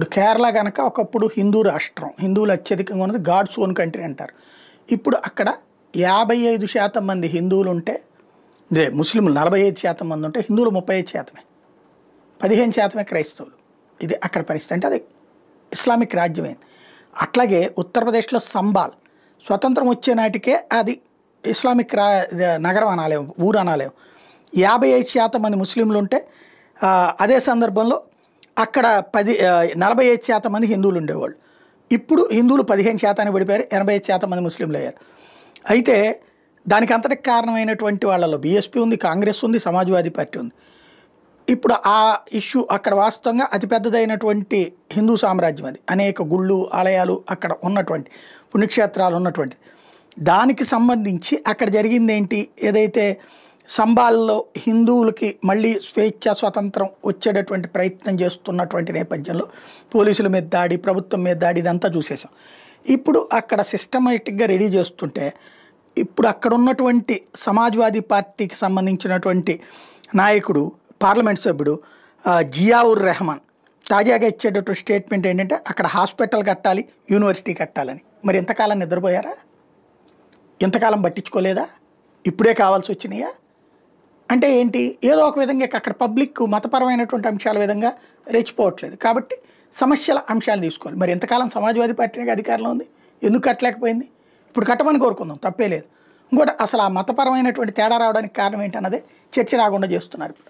ఇప్పుడు కేరళ కనుక ఒకప్పుడు హిందూ రాష్ట్రం, హిందువులు అత్యధికంగా ఉన్నది, గాడ్స్ ఓన్ కంట్రీ అంటారు. ఇప్పుడు అక్కడ 55% మంది హిందువులు ఉంటే, ముస్లింలు 45% మంది ఉంటే, హిందువులు 35%, 15% క్రైస్తవులు. ఇది అక్కడ పరిస్థితి. అంటే అది ఇస్లామిక్ రాజ్యమైంది. అట్లాగే ఉత్తరప్రదేశ్లో సంబాల్ స్వతంత్రం వచ్చే నాటికే అది ఇస్లామిక్ నగరం అనాలేము, ఊరు అనాలేము. 55% మంది ముస్లింలు ఉంటే అదే సందర్భంలో అక్కడ 45% మంది హిందువులు ఉండేవాళ్ళు. ఇప్పుడు హిందువులు 15% పడిపోయారు, 85% మంది ముస్లింలు అయ్యారు. అయితే దానికి అంతటికి కారణమైనటువంటి వాళ్ళలో బీఎస్పీ ఉంది, కాంగ్రెస్ ఉంది, సమాజ్వాదీ పార్టీ ఉంది. ఇప్పుడు ఆ ఇష్యూ అక్కడ వాస్తవంగా అతిపెద్దదైనటువంటి హిందూ సామ్రాజ్యం అది. అనేక గుళ్ళు, ఆలయాలు అక్కడ ఉన్నటువంటి పుణ్యక్షేత్రాలు ఉన్నటువంటి దానికి సంబంధించి అక్కడ జరిగింది ఏంటి, ఏదైతే సంబాల్లో హిందువులకి మళ్ళీ స్వేచ్ఛ స్వతంత్రం వచ్చేటటువంటి ప్రయత్నం చేస్తున్నటువంటి నేపథ్యంలో పోలీసుల మీద దాడి, ప్రభుత్వం మీద దాడి, ఇదంతా చూసేసాం. ఇప్పుడు అక్కడ సిస్టమేటిక్గా రెడీ చేస్తుంటే ఇప్పుడు అక్కడ ఉన్నటువంటి సమాజ్వాదీ పార్టీకి సంబంధించినటువంటి నాయకుడు, పార్లమెంట్ సభ్యుడు జియావుర్ రెహమాన్ తాజాగా ఇచ్చేటటువంటి స్టేట్మెంట్ ఏంటంటే అక్కడ హాస్పిటల్ కట్టాలి, యూనివర్సిటీ కట్టాలని. మరి ఎంతకాలం నిద్రపోయారా? ఎంతకాలం పట్టించుకోలేదా? ఇప్పుడే కావాల్సి వచ్చినాయా? అంటే ఏంటి, ఏదో ఒక విధంగా అక్కడ పబ్లిక్ మతపరమైనటువంటి అంశాల విధంగా రెచ్చిపోవట్లేదు కాబట్టి సమస్యల అంశాలు తీసుకోవాలి. మరి ఎంతకాలం సమాజ్వాదీ పార్టీకి అధికారంలో ఉంది, ఎందుకు కట్టలేకపోయింది? ఇప్పుడు కట్టమని కోరుకుందాం, తప్పే లేదు. ఇంకోటి అసలు ఆ మతపరమైనటువంటి తేడా రావడానికి కారణం ఏంటన్నదే చర్చ రాకుండా చేస్తున్నారు ఇప్పుడు.